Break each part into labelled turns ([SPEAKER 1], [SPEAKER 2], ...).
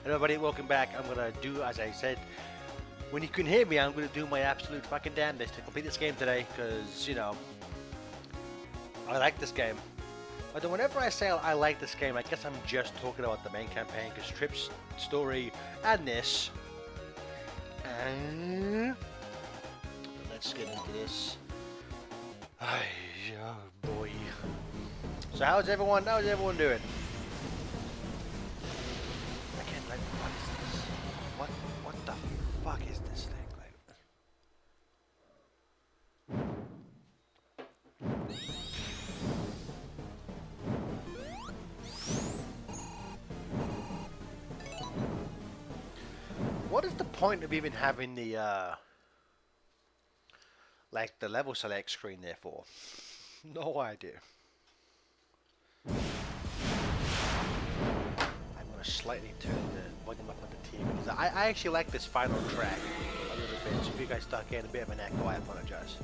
[SPEAKER 1] Everybody, welcome back. I'm gonna do, as I said, when you can hear me, I'm gonna do my absolute fucking damnedest to complete this game today, because, you know, I like this game. Although whenever I say I like this game, I guess I'm just talking about the main campaign, because Trip's story and this. And let's get into this. Oh boy. So how's everyone doing? Again, like, what is this? What the fuck is this thing? What is the point of even having the like the level select screen there for? No idea. I'm gonna slightly turn the volume up on the TV because I actually like this final track a little bit. So if you guys start getting a bit of an echo, I apologize.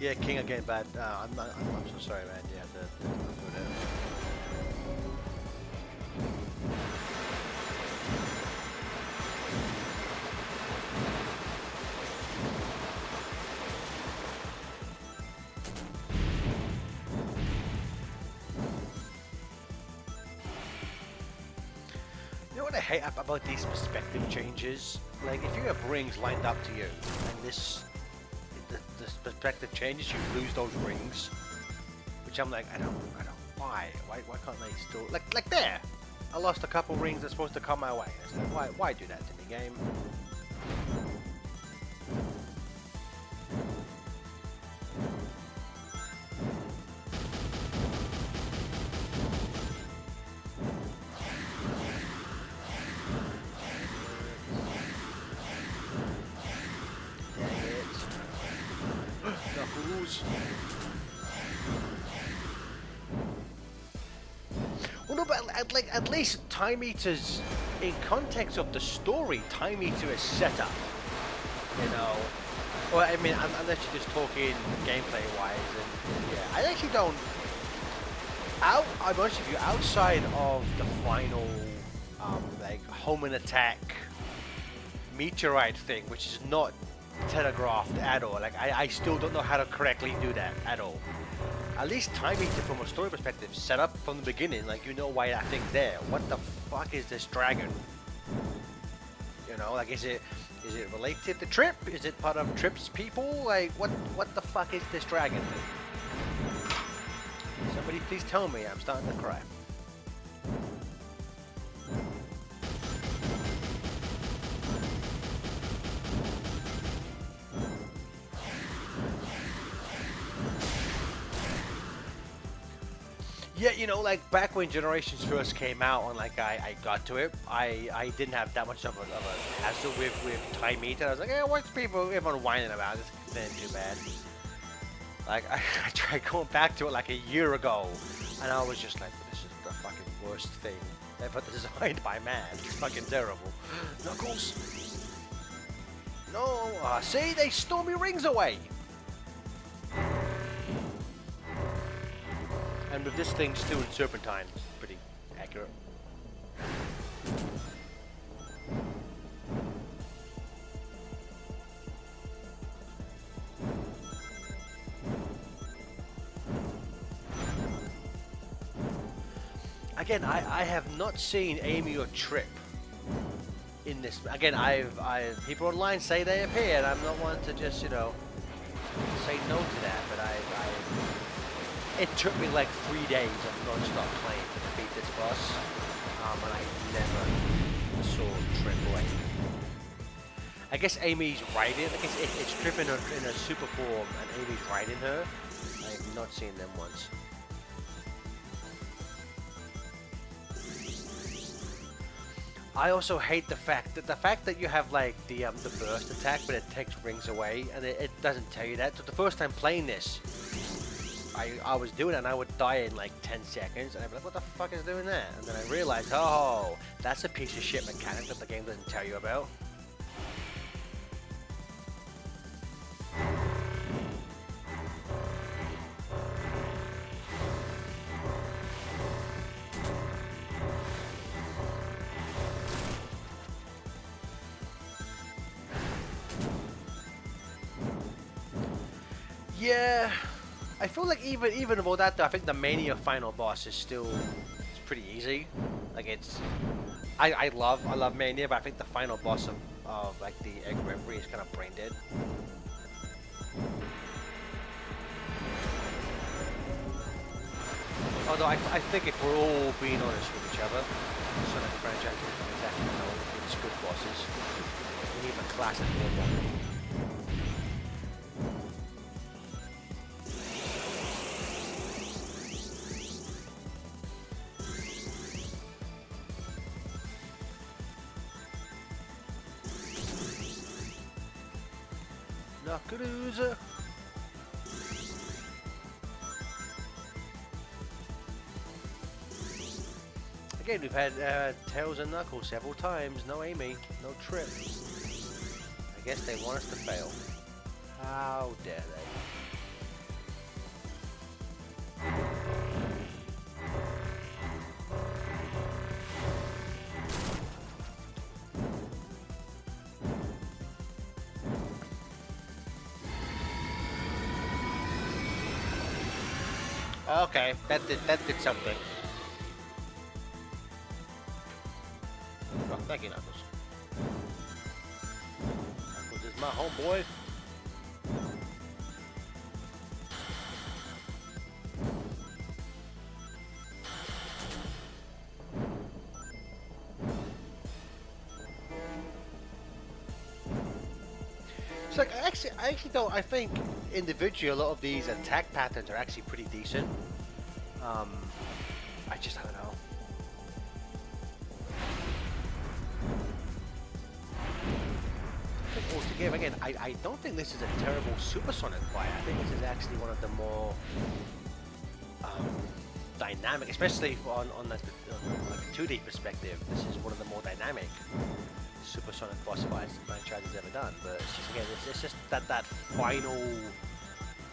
[SPEAKER 1] Yeah, King again, but I'm so sorry, man. Yeah, the You know what I hate about these perspective changes? Like, if you have rings lined up to you, and this perspective changes, you lose those rings. Which I'm like, I don't, why can't they still, like there! I lost a couple rings that's supposed to come my way. It's like, why do that to me, game? Well, no, but at least time eaters, in context of the story, time eater is set up. You know, well, I mean, unless you're just talking gameplay wise, and yeah, I actually don't. I'm honest with you, outside of the final, like home and attack meteorite thing, which is not telegraphed at all. Like I still don't know how to correctly do that at all. At least time eater from a story perspective set up from the beginning, like you know why that thing's there. What the fuck is this dragon? You know, like is it related to Trip? Is it part of Trip's people? Like what the fuck is this dragon? Somebody please tell me, I'm starting to cry. Yeah, you know, like back when Generations first came out and like I got to it, I didn't have that much of a hassle with time meter. I was like, what's everyone whining about? This isn't too bad. Like I tried going back to it like a year ago, and I was just like, this is the fucking worst thing ever designed by man. It's fucking terrible. Knuckles. No, see, they stole me rings away. And with this thing still in Serpentine, it's pretty accurate. Again, I have not seen Amy or Trip in this. Again, I've people online say they appear, and I'm not one to just, you know, say no to that, but it took me like 3 days of non-stop playing to defeat this boss, and I never saw Trip or Amy. I guess Amy's riding. I guess it's Trip in her super form, and Amy's riding her. I have not seen them once. I also hate the fact that you have like the burst attack, but it takes rings away, and it doesn't tell you that. So the first time playing this, I was doing it and I would die in like 10 seconds and I'd be like, what the fuck is doing that? And then I realized, oh, that's a piece of shit mechanic that the game doesn't tell you about. Yeah, I feel like even about that though, I think the Mania final boss is still it's pretty easy. Like it's I love Mania, but I think the final boss of like the Egg Reverie is kind of brain dead. Although I think if we're all being honest with each other, Sonic franchise is exactly known for its good bosses. We need a classic one. Knuckles. Again, we've had Tails and Knuckles several times. No Amy, no Trip. I guess they want us to fail. How dare they? Okay, that did something. Oh, thank you, Knuckles. Knuckles is my homeboy. It's like I actually don't. I think individually a lot of these attack patterns are actually pretty decent. I don't know. I think altogether, again, I don't think this is a terrible supersonic fight. I think this is actually one of the more dynamic, especially on like a 2D perspective. This is one of the more dynamic supersonic boss fights the franchise has ever done. But it's just again, it's just that final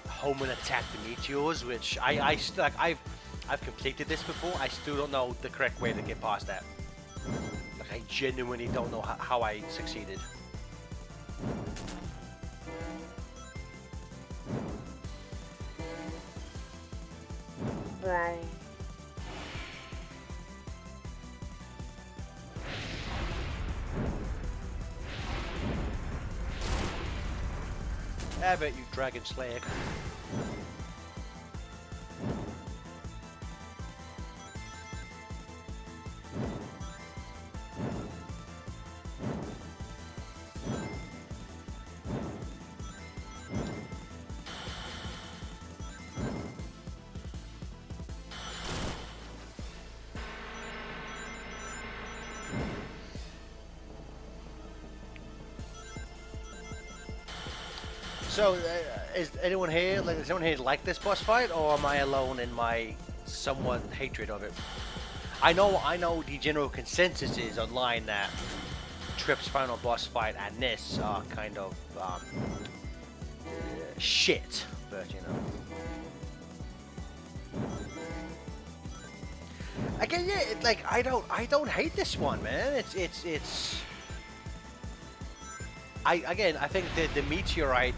[SPEAKER 1] home and attack the meteors, which I've completed this before. I still don't know the correct way to get past that. Like I genuinely don't know how I succeeded.
[SPEAKER 2] Right.
[SPEAKER 1] Have it, you dragon slayer. So, is anyone here like this boss fight, or am I alone in my somewhat hatred of it? I know the general consensus is online that Trip's final boss fight and this are kind of shit, but you know. Again, yeah, I don't hate this one, man. It's. I think the meteorite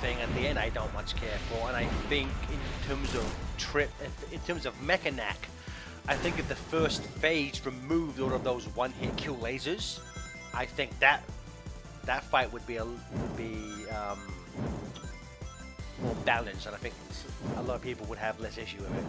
[SPEAKER 1] thing at the end I don't much care for, and I think in terms of Trip, in terms of Mechanac, I think if the first phase removed all of those one-hit kill lasers, I think that fight would be more balanced, and I think a lot of people would have less issue with it.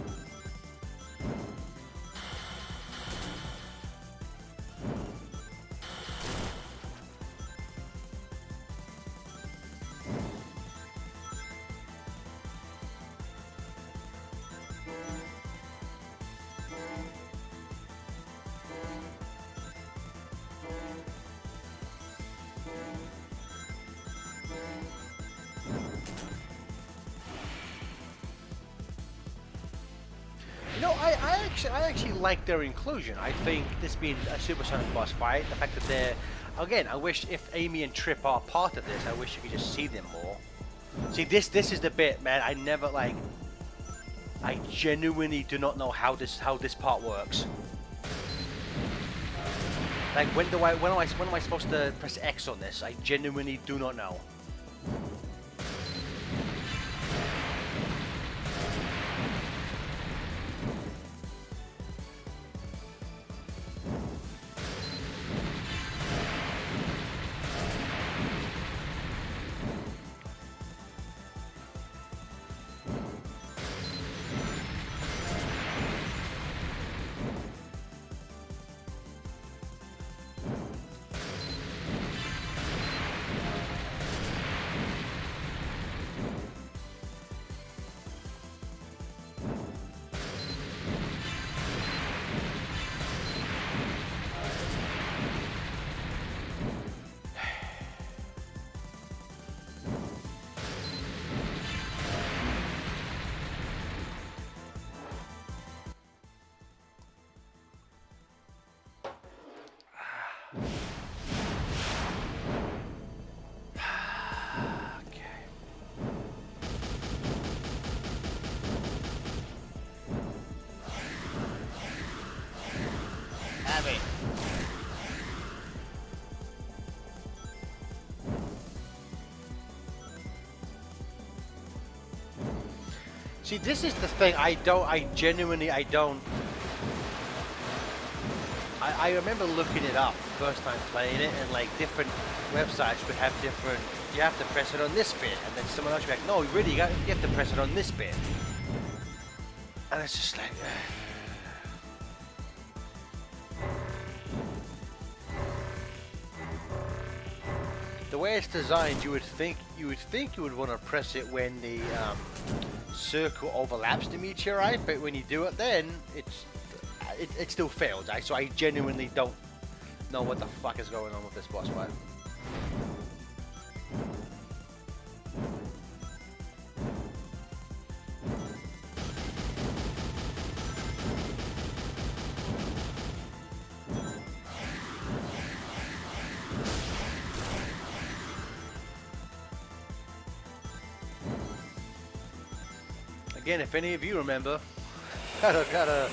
[SPEAKER 1] You know, I actually like their inclusion. I think this being a supersonic boss fight, the fact that they're, again, I wish if Amy and Trip are part of this, I wish you could just see them more. See, this is the bit, man. I never like. I genuinely do not know how this part works. Like, when am I supposed to press X on this? I genuinely do not know. See, this is the thing. I genuinely don't. I remember looking it up first time playing it, and like different websites would have different. You have to press it on this bit, and then someone else would be like, no, really, you have to press it on this bit. And it's just like. The way it's designed, you would think you would want to press it when the circle overlaps the meteorite, but when you do it, then it still fails. So I genuinely don't know what the fuck is going on with this boss fight. Again, if any of you remember, got a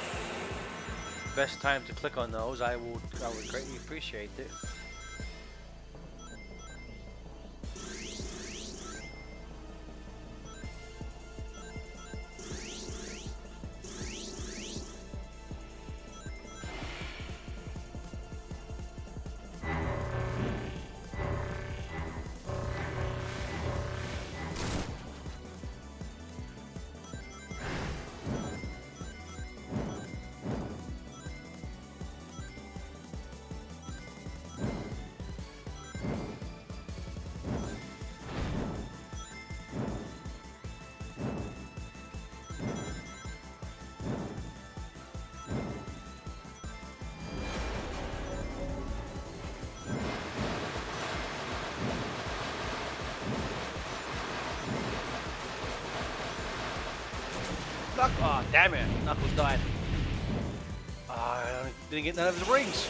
[SPEAKER 1] best time to click on those, I would greatly appreciate it. Oh, damn it. Knuckles died. I didn't get none of his rings.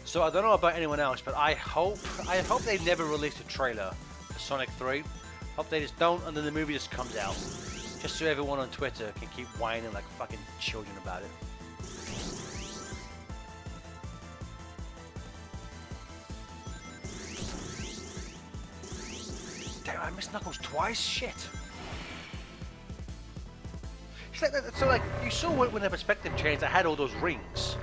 [SPEAKER 1] So I don't know about anyone else, but I hope they never release a trailer for Sonic 3. Hope they just don't, and then the movie just comes out. Just so everyone on Twitter can keep whining like fucking children about it. Damn, I missed Knuckles twice? Shit. So like, you saw when the perspective changed, I had all those rings,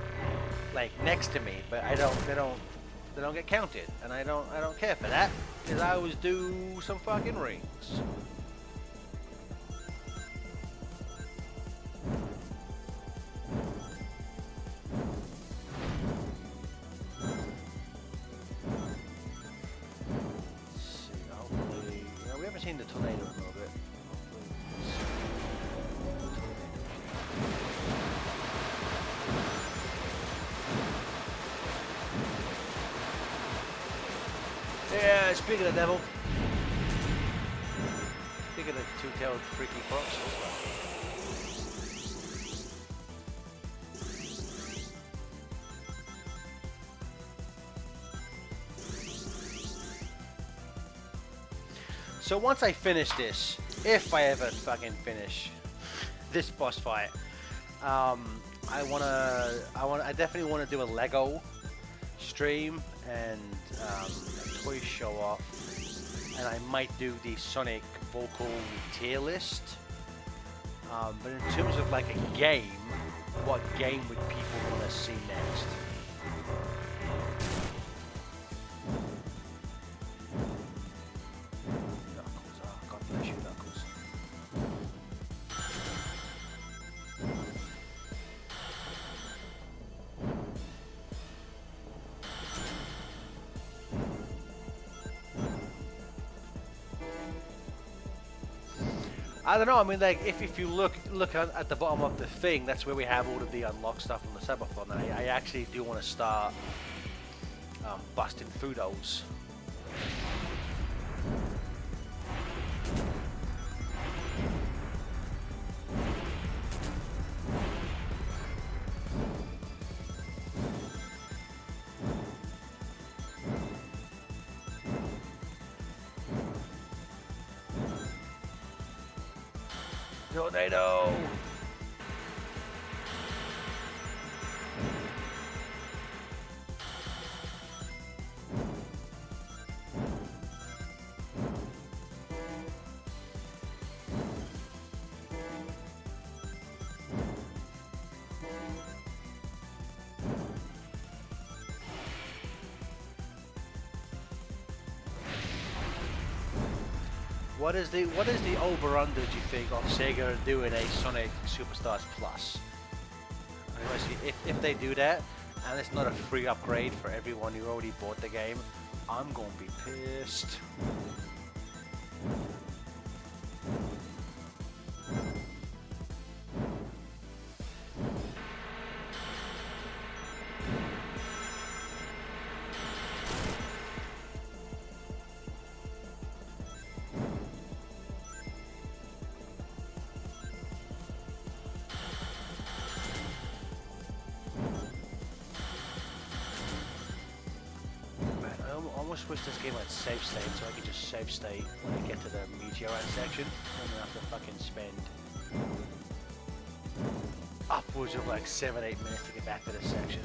[SPEAKER 1] like, next to me, but they don't get counted, and I don't care for that, because I always do some fucking rings. The tornado a little bit. Yeah, speaking of the devil. get a two-tailed freaky fox also. So once I finish this, if I ever fucking finish this boss fight, I definitely wanna do a Lego stream and a toy show off, and I might do the Sonic vocal tier list. But in terms of like a game, what game would people want to see next? Knuckles, oh, God bless you, Knuckles. I don't know. I mean, like, if you look at the bottom of the thing, that's where we have all of the unlocked stuff on the subathon. And I actually do want to start busting through those. Tornado! What is the over-under, do you think, of Sega doing a Sonic Superstars Plus? If they do that, and it's not a free upgrade for everyone who already bought the game, I'm gonna be pissed. I almost wish this game had save state so I could just save state when I get to the meteorite section and then have to fucking spend upwards of like 7-8 minutes to get back to this section.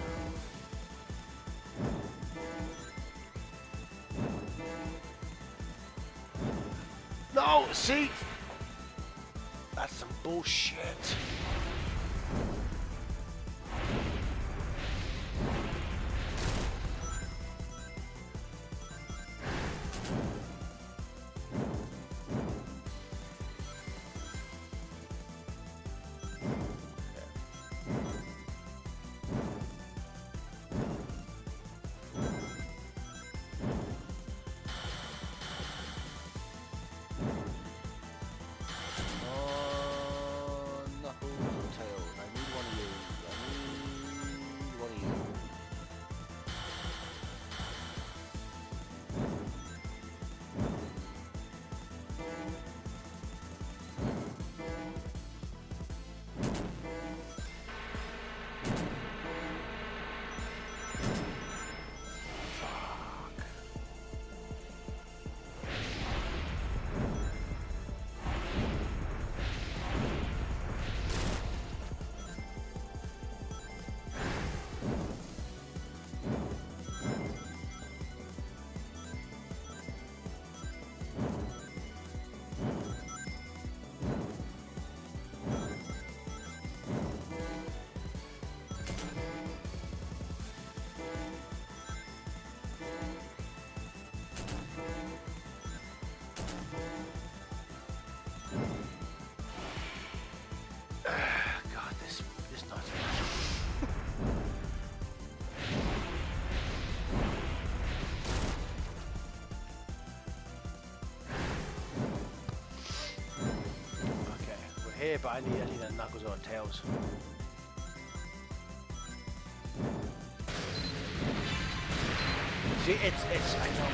[SPEAKER 1] No, see? That's some bullshit. Here, but I need a Knuckles or Tails. See, it's, I know.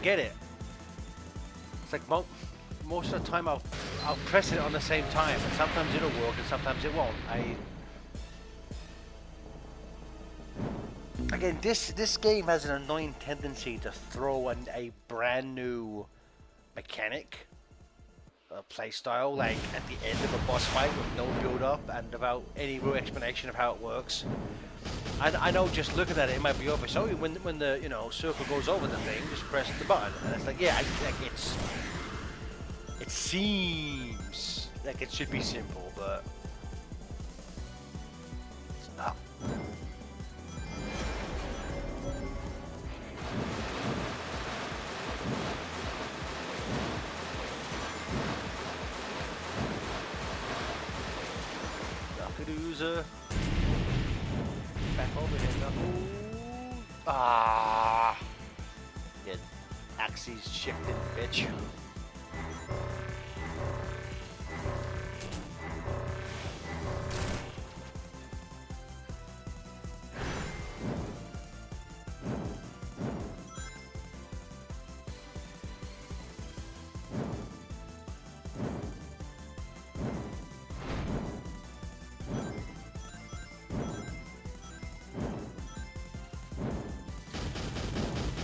[SPEAKER 1] get it. It's like most of the time I'll press it on the same time, and sometimes it'll work and sometimes it won't. Again, this game has an annoying tendency to throw in a brand new mechanic, play style, like at the end of a boss fight with no build up and without any real explanation of how it works. And I know just looking at it, it might be obvious. Oh, when the circle goes over the thing, just press the button, and it's like, yeah, it seems like it should be simple, but it's not. Knuckadoozer. Back over here, Knuckle. Ah! Yeah, axes shifted, bitch.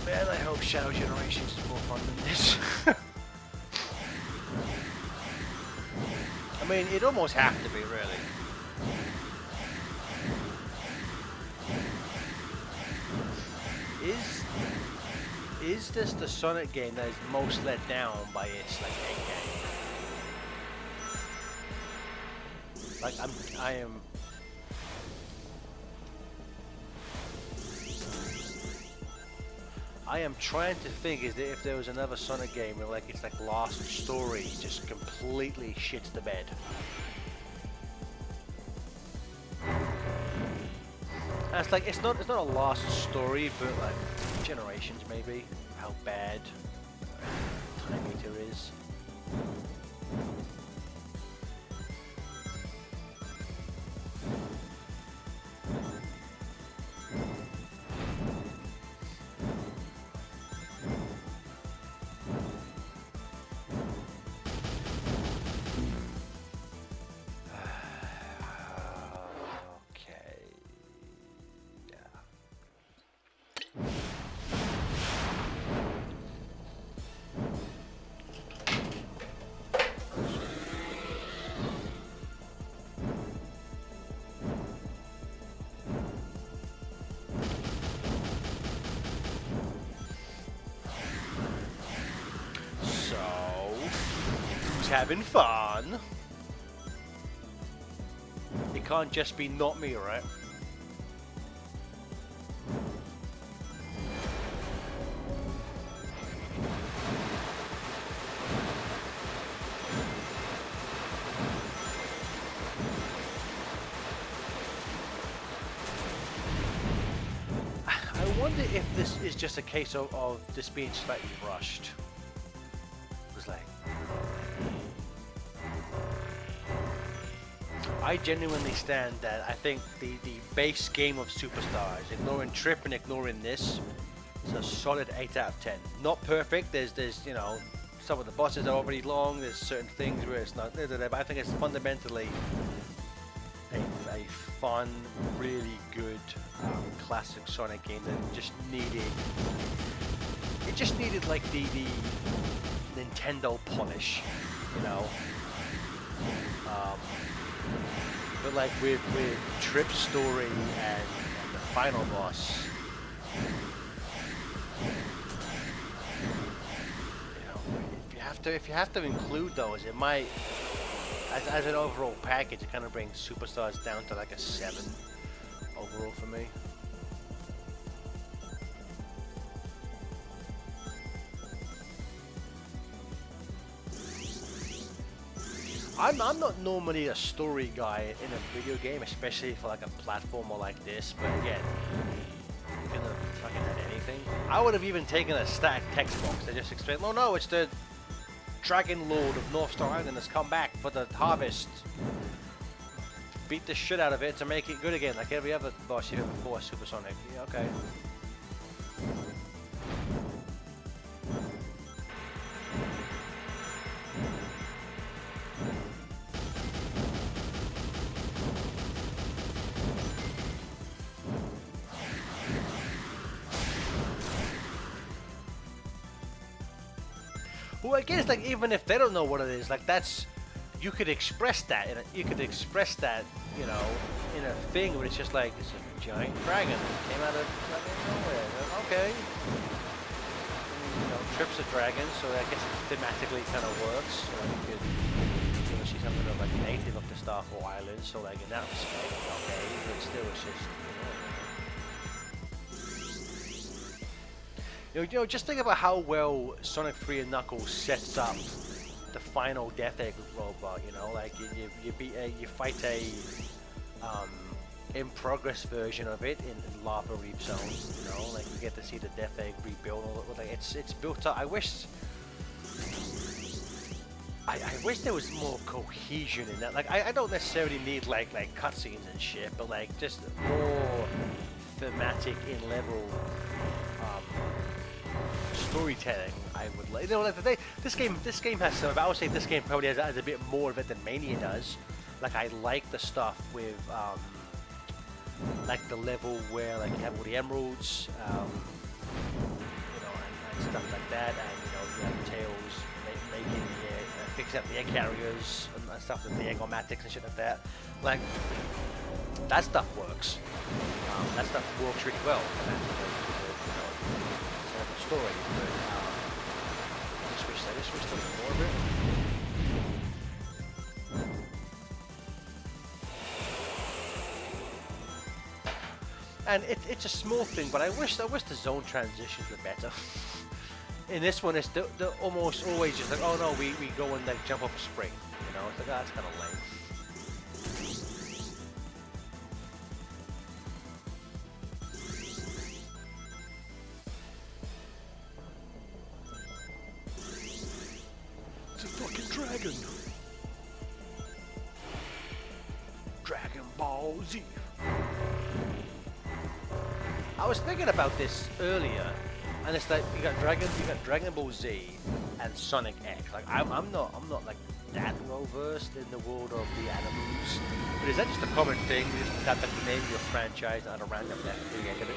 [SPEAKER 1] Man, I hope Shadow Generations is more fun than this. I mean, it almost have to be, really. Is this the Sonic game that is most let down by its like end game? Like I am. I am trying to think if there was another Sonic game where like it's like lost story just completely shits the bed. And it's like it's not a lost story, but like Generations maybe how bad Time Eater is. Having fun. It can't just be not me, right? I wonder if this is just a case of this being slightly rushed. It was like, I genuinely stand that I think the base game of Superstars, ignoring Trip and ignoring this, is a solid 8 out of 10. Not perfect. There's some of the bosses are already long. There's certain things where it's not. But I think it's fundamentally a fun, really good classic Sonic game that just needed. It just needed like the Nintendo polish, you know. But like with Trip's story and the final boss, you know, if you have to include those, it might, as an overall package, it kind of brings Superstars down to like a 7 overall for me. I'm not normally a story guy in a video game, especially for like a platformer like this, but again, you could have fucking had anything. I would have even taken a static text box to just explain, oh no, it's the Dragon Lord of North Star Island has come back for the harvest. Beat the shit out of it to make it good again, like every other boss you've ever fought, Supersonic. Yeah, okay. Well, I guess like even if they don't know what it is, like that's you could express that you could express that, you know, in a thing where it's just like it's a giant dragon that came out of nowhere. Okay. You know, Trip's a dragon, so I guess thematically kind of works. So you could, you know, she's something of like native of the Starfall Islands, so like in that respect, okay, but still it's just, you know, just think about how well Sonic 3 and Knuckles sets up the final Death Egg robot. You know, like you fight a in progress version of it in Lava Reef Zone. You know, like you get to see the Death Egg rebuild. Like it's built up. I wish there was more cohesion in that. Like I don't necessarily need like cutscenes and shit, but like just more thematic in level storytelling. I would like, you know, like this game has some. I would say this game probably has a bit more of it than Mania does. Like I like the stuff with like the level where like you have all the emeralds, you know, and stuff like that, and you know you have Tails making fixing up the egg carriers and stuff with the eggomatics and shit like that. Like that stuff works. That stuff works really well. Story, but I just wish there was more of it. And it's a small thing, but I wish the zone transitions were better. In this one, it's the almost always just like, oh no, we go and like jump off a spring, you know? It's like, oh, that's kind of lame. Dragon. Dragon Ball Z. I was thinking about this earlier, and it's like you got Dragon Ball Z and Sonic X. Like I'm not like that well versed in the world of the animals. But is that just a common thing? You just have to name your franchise out of random that big end of it?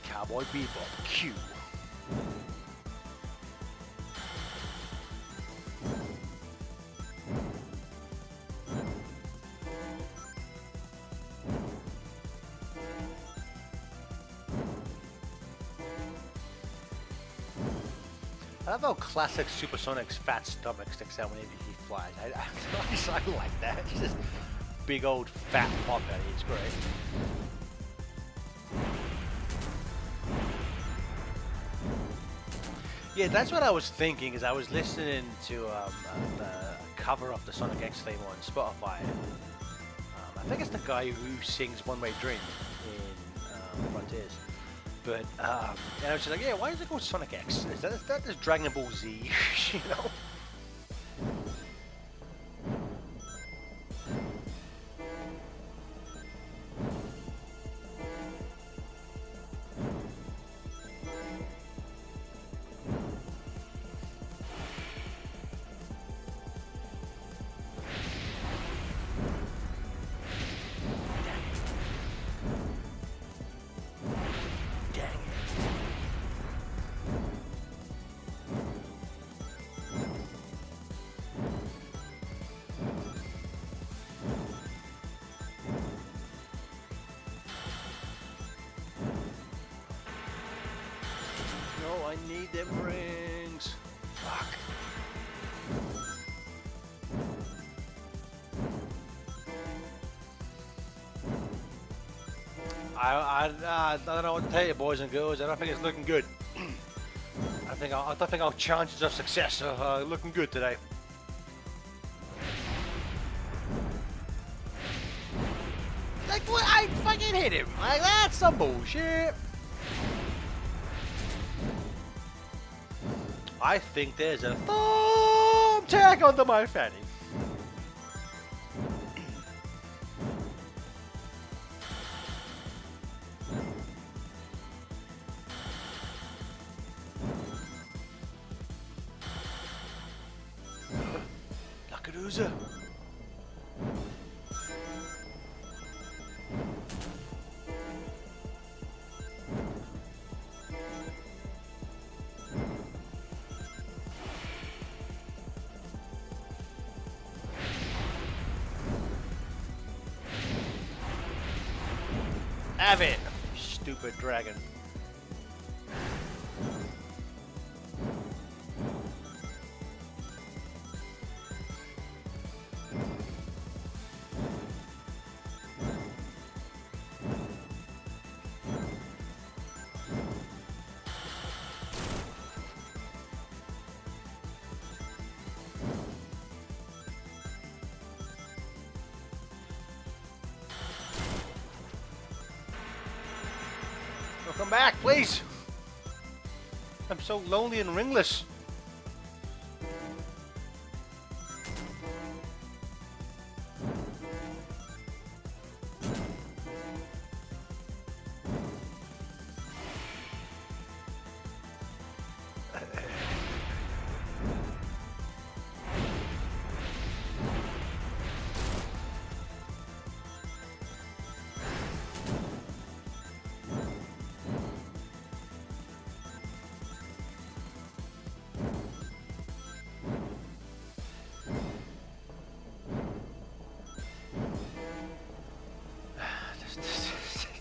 [SPEAKER 1] Cowboy Bebop, Q. I love how classic Supersonic's fat stomach sticks out whenever he flies. I like that. It's just big old fat pocket. It's great. Yeah, that's what I was thinking. Is I was listening to the cover of the Sonic X theme on Spotify. I think it's the guy who sings "One Way Dream" in Frontiers. But and I was just like, yeah, why is it called Sonic X? Is that just Dragon Ball Z? You know? I need them rings. Fuck. I don't know what to tell you, boys and girls. I don't think it's looking good. I don't think our chances of success are looking good today. Like what? I fucking hit him. Like that's some bullshit. I think there's a thumbtack under my fanny. Lakaduza. Have it, stupid dragon. Come back, please. I'm so lonely and ringless.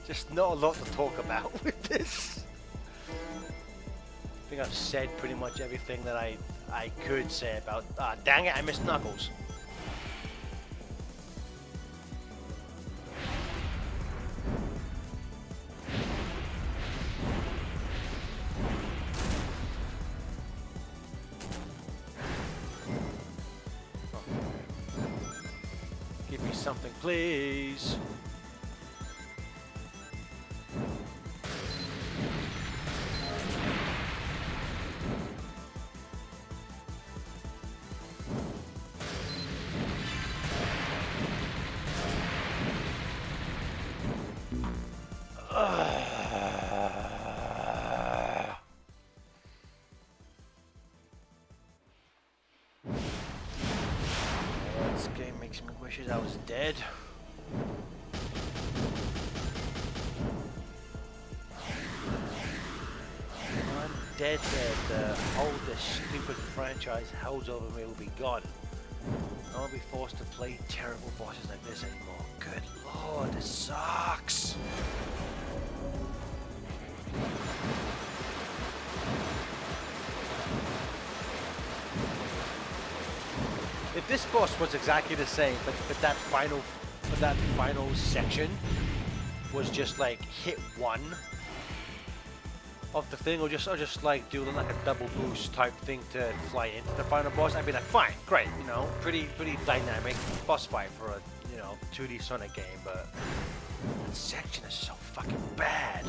[SPEAKER 1] Just not a lot to talk about with this. I think I've said pretty much everything that I could say about. Dang it! I missed Knuckles. Give me something, please. This game makes me wish I was dead. I'm dead. The hold this stupid franchise holds over me will be gone. I won't be forced to play terrible bosses like this anymore. Good lord, this sucks. If this boss was exactly the same, but that final section was just like hit one of the thing, or just like do like a double boost type thing to fly into the final boss, I'd be like, fine, great, you know, pretty dynamic boss fight for a 2D Sonic game, but that section is so fucking bad.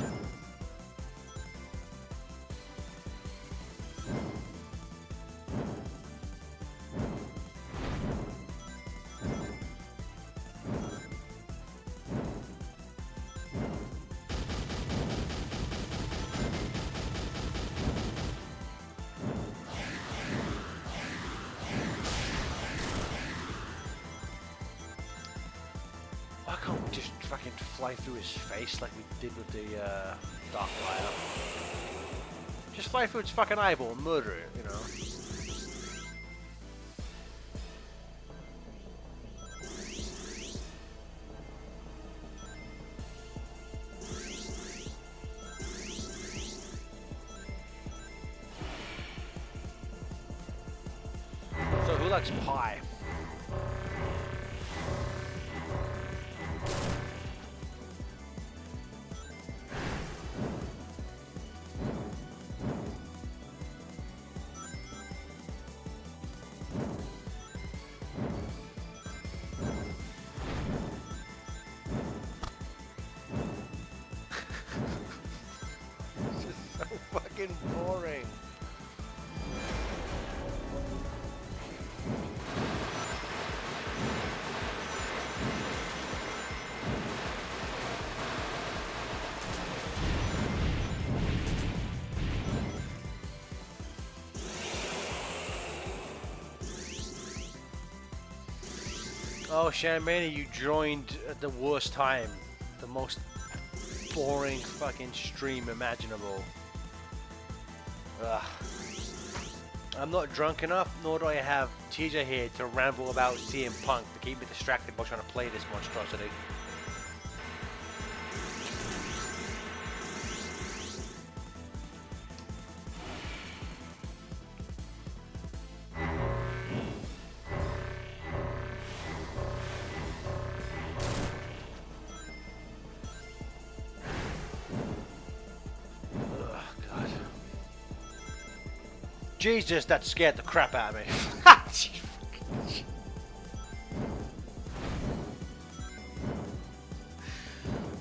[SPEAKER 1] Why can't we just fucking fly through his face like we did with the Dark Rider? Just fly through its fucking eyeball and murder it, you know? So who likes pie? Fucking boring. Oh, Shanmania, you joined at the worst time. The most boring fucking stream imaginable. Ugh. I'm not drunk enough, nor do I have TJ here to ramble about CM Punk to keep me distracted while trying to play this monstrosity. Jesus, that scared the crap out of me.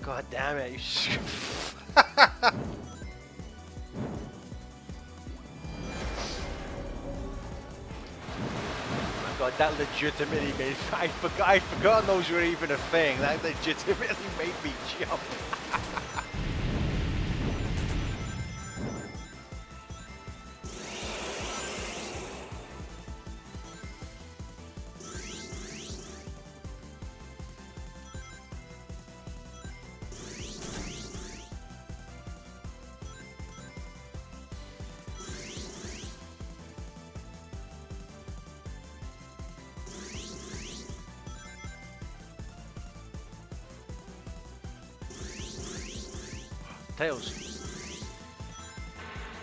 [SPEAKER 1] God damn it. God, that legitimately made I'd forgotten those were even a thing. That legitimately made me jump. Tails.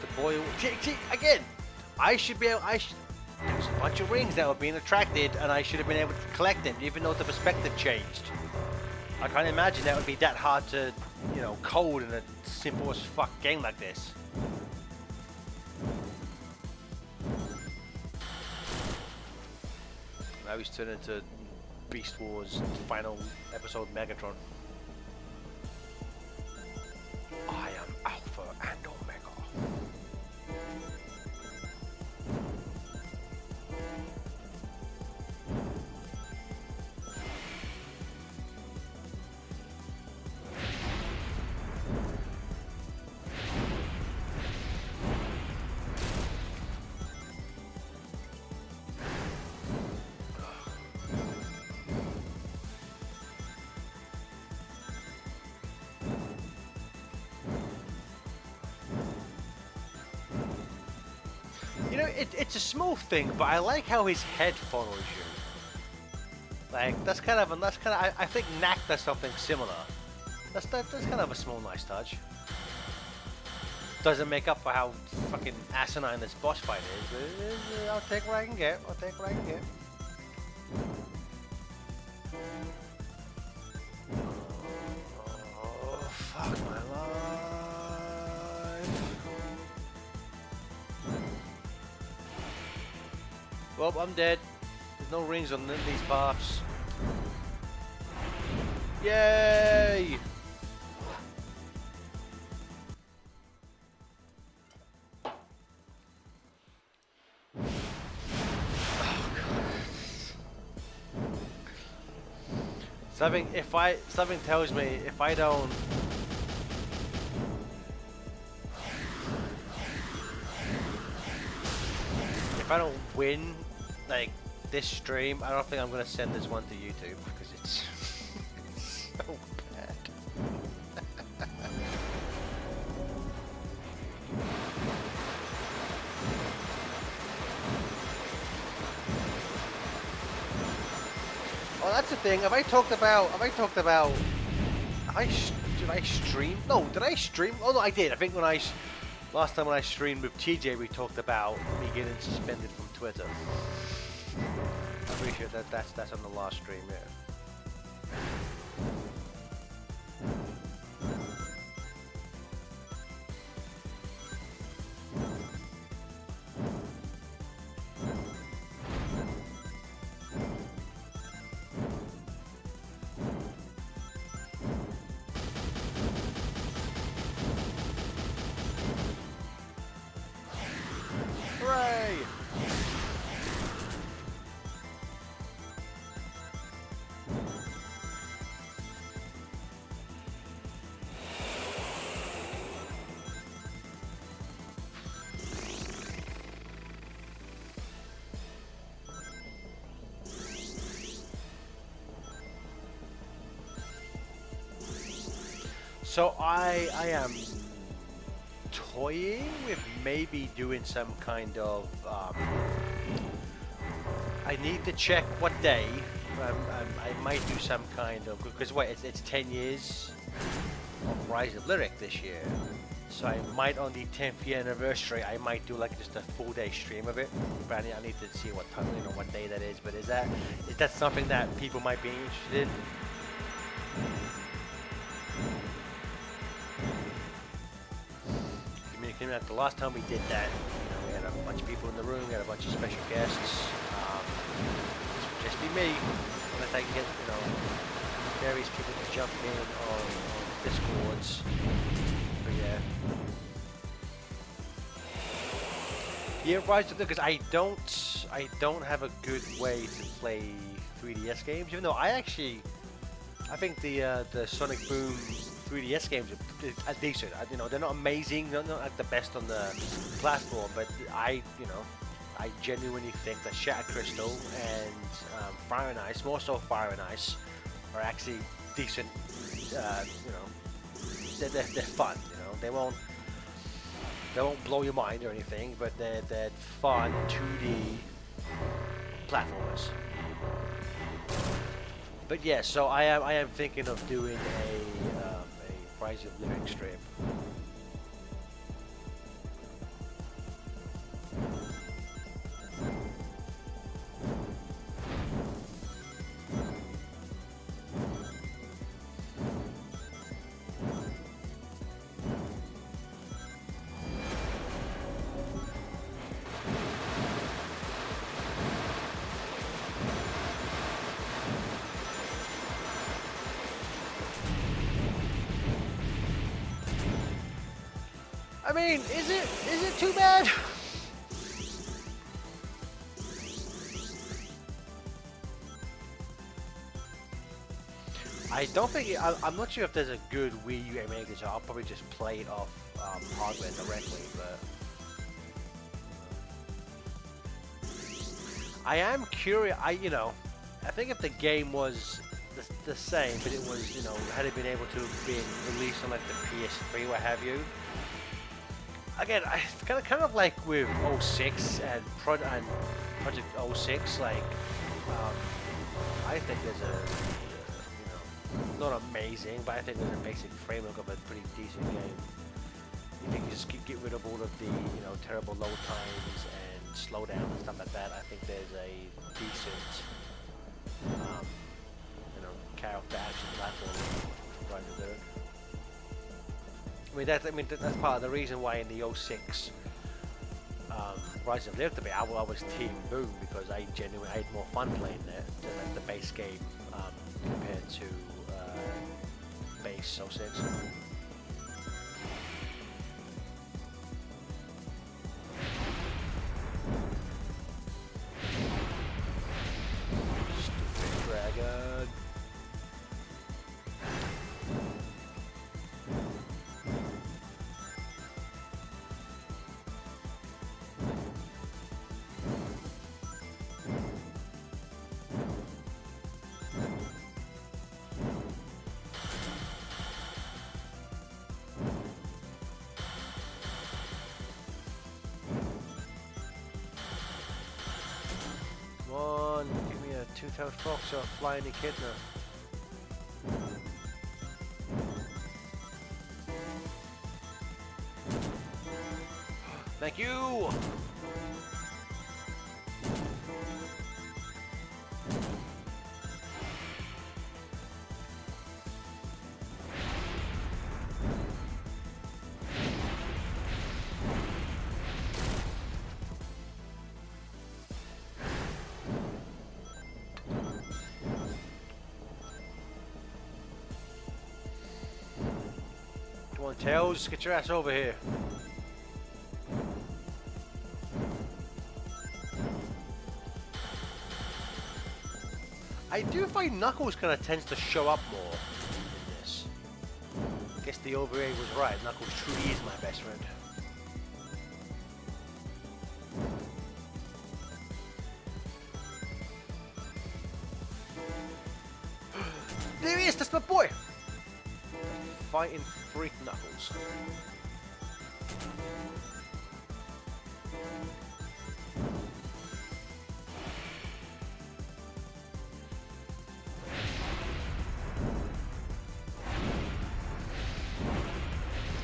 [SPEAKER 1] The boy. See, again, I should be able. There's a bunch of rings that were being attracted, and I should have been able to collect them, even though the perspective changed. I can't imagine that would be that hard to, you know, code in a simple as fuck game like this. Now he's turned into Beast Wars final episode Megatron. I am Alpha and Omega. You know, it's a small thing, but I like how his head follows you. Like that's kind of I think Knack does something similar. That's kind of a small nice touch. Doesn't make up for how fucking asinine this boss fight is, but I'll take what I can get. I'll take what I can get. Oh, fuck my life. Well, I'm dead. There's no rings on these paths. Yay! Something tells me if I don't win like this stream, I don't think I'm gonna send this one to YouTube because it's so bad. Oh, that's the thing. Did I stream? No, did I stream? Oh no, I did. I think last time when I streamed with TJ, we talked about me getting suspended from Twitter. I'm pretty sure that's on the last stream, yeah. Hooray! So I am toying with maybe doing some kind of I need to check what day. I might do some kind of, because wait, it's 10 years of Rise of Lyric this year, so I might on the 10th year anniversary I might do like just a full day stream of it. But I need to see what time, you know, what day that is. But is that something that people might be interested in? That the last time we did that, you know, we had a a bunch of people in the room, got a bunch of special guests. This would just be me, unless I can get, you know, various people to jump in on Discords. But yeah. Yeah, right. Because I don't have a good way to play 3DS games. Even though I think the Sonic Boom 3DS games are decent. You know, they're not amazing. They're not like the best on the platform. But I genuinely think that Shatter Crystal and Fire and Ice, more so Fire and Ice, are actually decent. You know, they're fun. You know, they won't blow your mind or anything, but they're fun 2D platformers. But yeah, so I am thinking of doing a Rise of Lyric strip. I mean, is it too bad? I don't think I'm not sure if there's a good Wii U emulator, so I'll probably just play it off hardware directly. But I am curious. I think if the game was the same, but it was, you know, had it been able to have been released on like the PS3, what have you. Again, I kind of like with 06 and Project 06, like I think there's not amazing, but I think there's a basic framework of a pretty decent game. If you can just get rid of all of the, you know, terrible load times and slowdown and stuff like that, I think there's a decent, you know, character action platform right there. I mean that's part of the reason why in the 06 Rise of Lyric, I was Team Boom, because I had more fun playing there than like the base game compared to base 06. Stupid dragon. Give me a two-toed fox or a flying echidna. Thank you! Come on, Tails, get your ass over here. I do find Knuckles kind of tends to show up more in this. I guess the overlay was right. Knuckles truly is my best friend. There he is, that's my boy! Fighting freak Knuckles.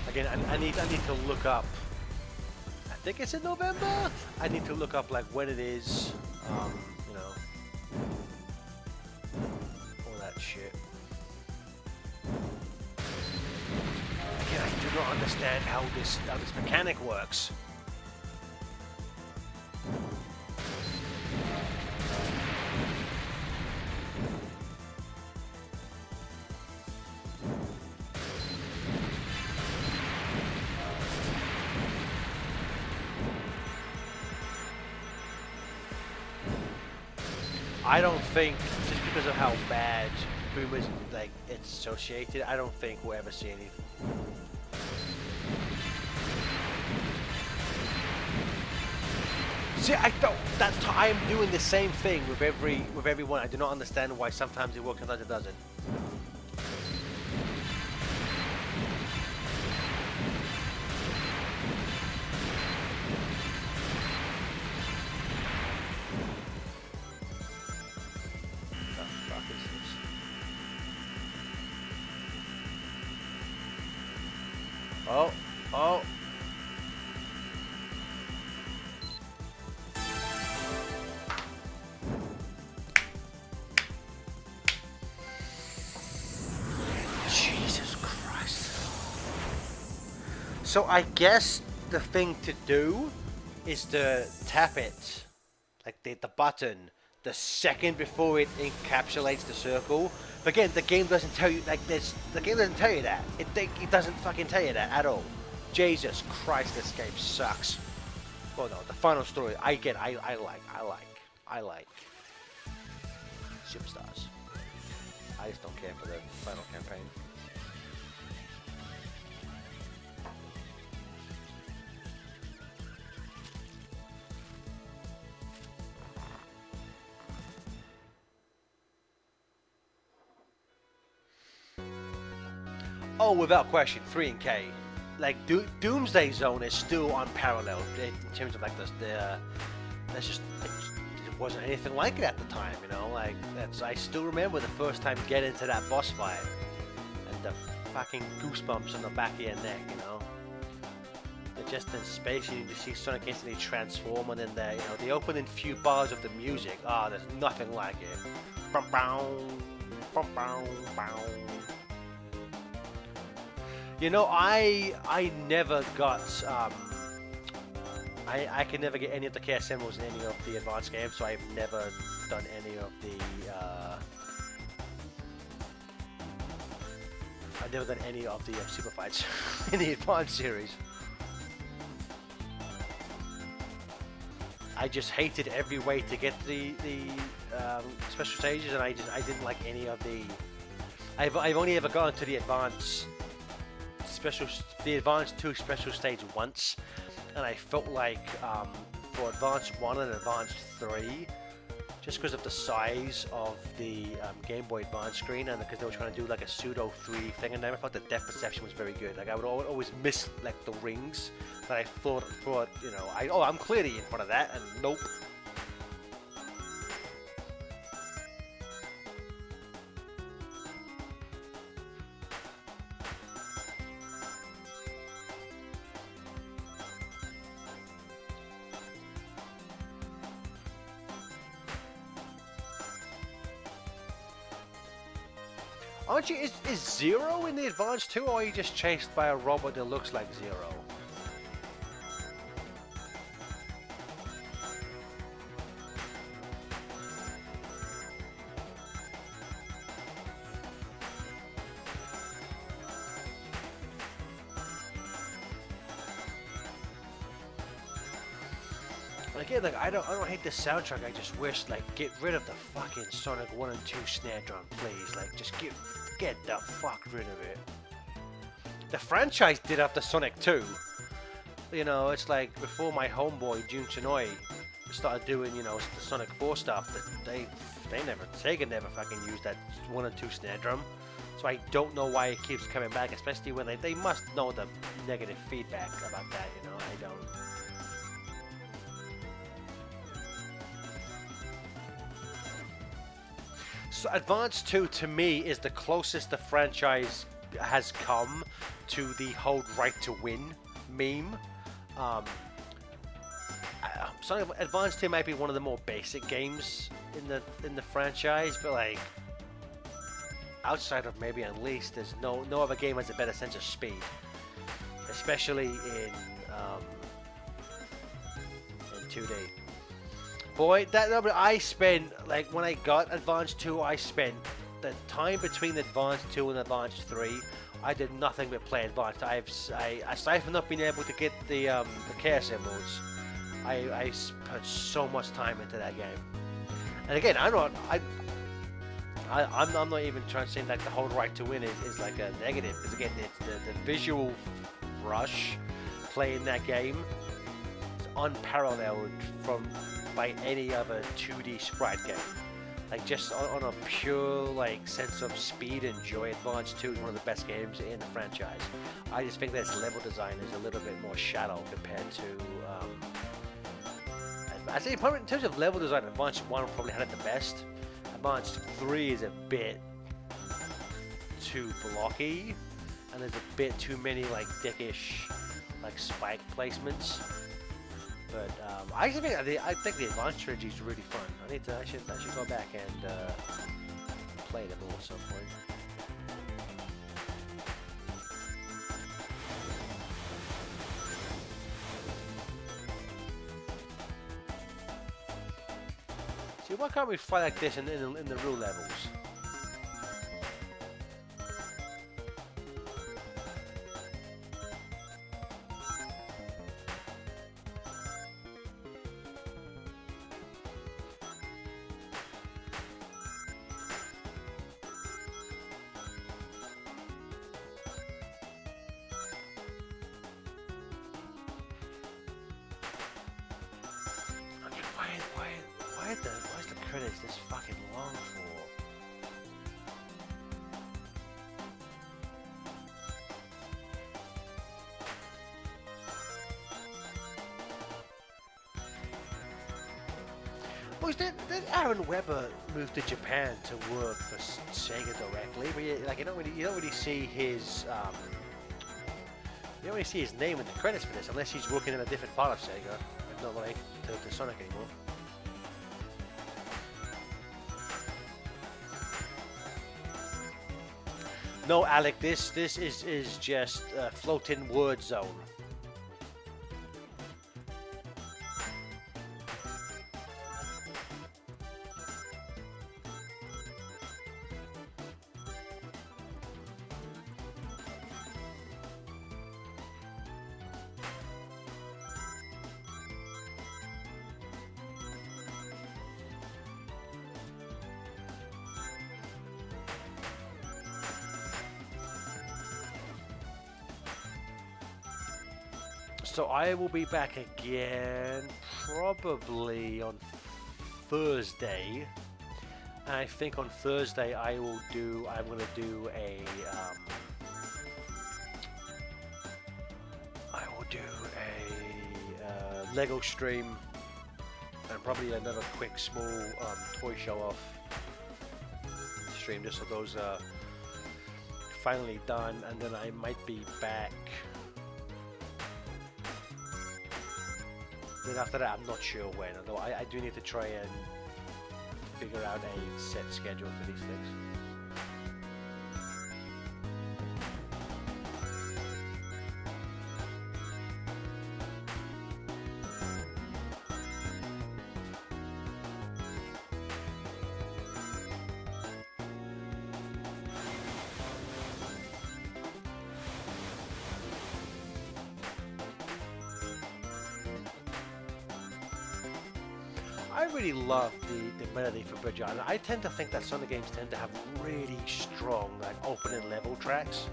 [SPEAKER 1] Again, I need to look up. I think it's in November. I need to look up like when it is. You know, all that shit. Again, I do not understand how this mechanic works. I don't think just because of how bad boomers like it's associated, I don't think we'll ever see anything. See, I don't. I am doing the same thing with everyone. I do not understand why sometimes it works and sometimes it doesn't. The fuck is this? Oh, oh. Jesus Christ. So I guess the thing to do is to tap it, like the button, the second before it encapsulates the circle. But again, the game doesn't tell you, like this. The game doesn't tell you that. It doesn't fucking tell you that at all. Jesus Christ, this game sucks. Well, no, the final story, I get, I like Superstars. I just don't care for the final campaign. Oh, without question, 3 and K. Like Doomsday Zone is still unparalleled in terms of like that's just it wasn't anything like it at the time, you know. Like I still remember the first time getting into that boss fight and the fucking goosebumps on the back of your neck, you know. They're just in space, you just see Sonic instantly transform, and then you know, the opening few bars of the music. Ah, there's nothing like it. Bum, bum, bum, bum, bum. You know, I never got I can never get any of the chaos symbols in any of the advanced games, so I've never done any of the I've never done any of the super fights in the advanced series. I just hated every way to get the special stages, and I didn't like any of the. I've only ever gone to the advanced advanced 2 special stage once, and I felt like for advanced 1 and advanced 3, just because of the size of the Game Boy Advance screen, and because they were trying to do like a pseudo 3D thing, and I thought the depth perception was very good. Like I would always miss like the rings that I thought you know, I'm clearly in front of that, and nope. Aren't you, is Zero in the Advanced 2, or are you just chased by a robot that looks like Zero? Again, like I don't hate the soundtrack. I just wish, like, get rid of the fucking Sonic 1 and 2 snare drum, please. Like, just get the fuck rid of it. The franchise did after Sonic 2. You know, it's like before my homeboy Jun Chinoy started doing, you know, the Sonic 4 stuff. That Sega never fucking used that 1 and 2 snare drum. So I don't know why it keeps coming back, especially when they must know the negative feedback about that. You know, I don't. So Advance 2 to me is the closest the franchise has come to the hold right to win meme. Sonic Advance 2 might be one of the more basic games in the franchise, but like outside of maybe Unleashed, there's no other game has a better sense of speed, especially in 2D. Boy, I spent, like, when I got Advanced 2, I spent the time between Advanced 2 and Advanced 3. I did nothing but play Advanced. Aside from not being able to get the Chaos Emeralds, I put so much time into that game. And again, I'm not even trying to say like the whole right to win is like a negative, because again, it's the visual rush playing that game is unparalleled from by any other 2D sprite game. Like just on a pure like sense of speed and joy, Advance 2 is one of the best games in the franchise. I just think that its level design is a little bit more shallow compared to. I say probably in terms of level design, Advance 1 probably had it the best. Advance 3 is a bit too blocky, and there's a bit too many like dickish like spike placements. But I actually think the Advanced strategy is really fun. I should go back and play them all at some point. See, why can't we fight like this in the real levels? Why is the credits this fucking long for? Well, did Aaron Webber move to Japan to work for Sega directly? But you don't really see his you don't really see his name in the credits for this, unless he's working in a different part of Sega, not like to Sonic anymore. No, Alec, this is just floating word zone. So I will be back again probably on Thursday. And I think on Thursday I'm going to do a Lego stream and probably another quick small toy show off stream, just so those are finally done, and then I might be back. Then after that, I'm not sure when, although I do need to try and figure out a set schedule for these things. I really love the melody for Bridge Island. I tend to think that Sonic games tend to have really strong like opening level tracks.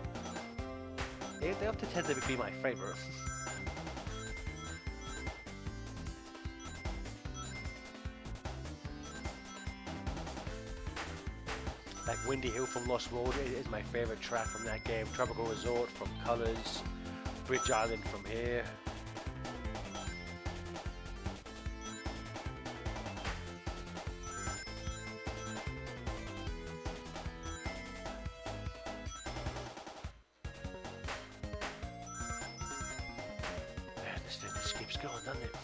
[SPEAKER 1] They often tend to be my favorite. Like Windy Hill from Lost World is my favorite track from that game. Tropical Resort from Colors. Bridge Island from here. This keeps going, doesn't it?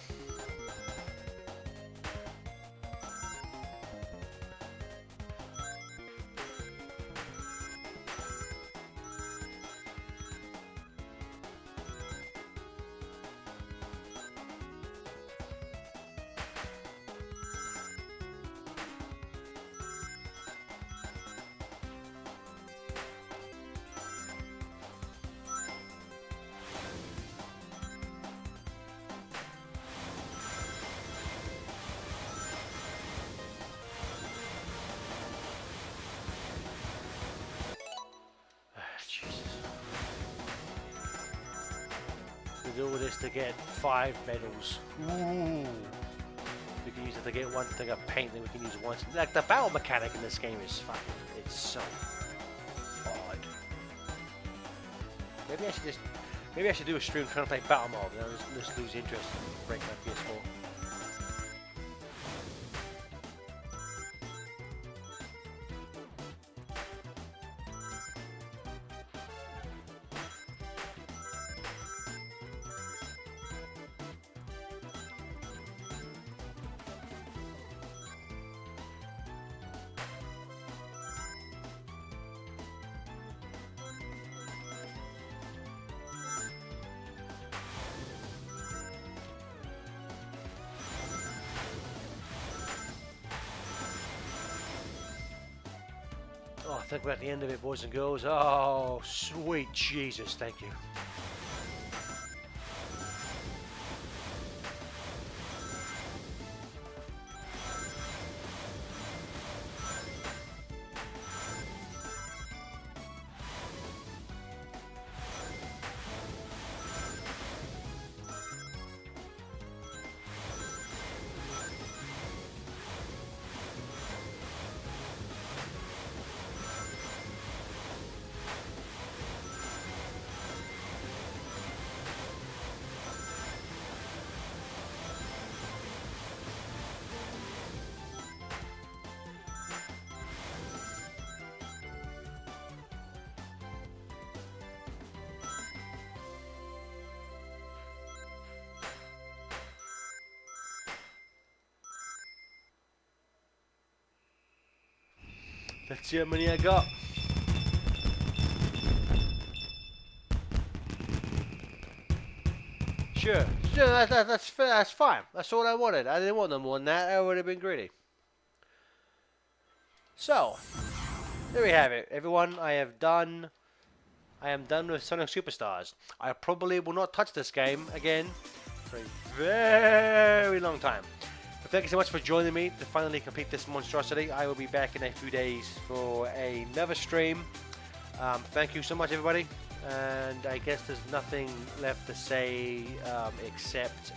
[SPEAKER 1] do all this to get 5 medals. Ooh. We can use it to get one thing of paint, then we can use one. Like the battle mechanic in this game is fucking. It's so odd. Maybe I should do a stream trying to play battle mode. And I'll just lose interest and break my PS4. Oh, think about the end of it, boys and girls. Oh, sweet Jesus, thank you. Let's see how many I got. Sure, that's fine. That's all I wanted. I didn't want no more than that. I would have been greedy. So, there we have it, everyone. I am done with Sonic Superstars. I probably will not touch this game again for a very long time. But thank you so much for joining me to finally complete this monstrosity. I will be back in a few days for another stream. Thank you so much, everybody. And I guess there's nothing left to say except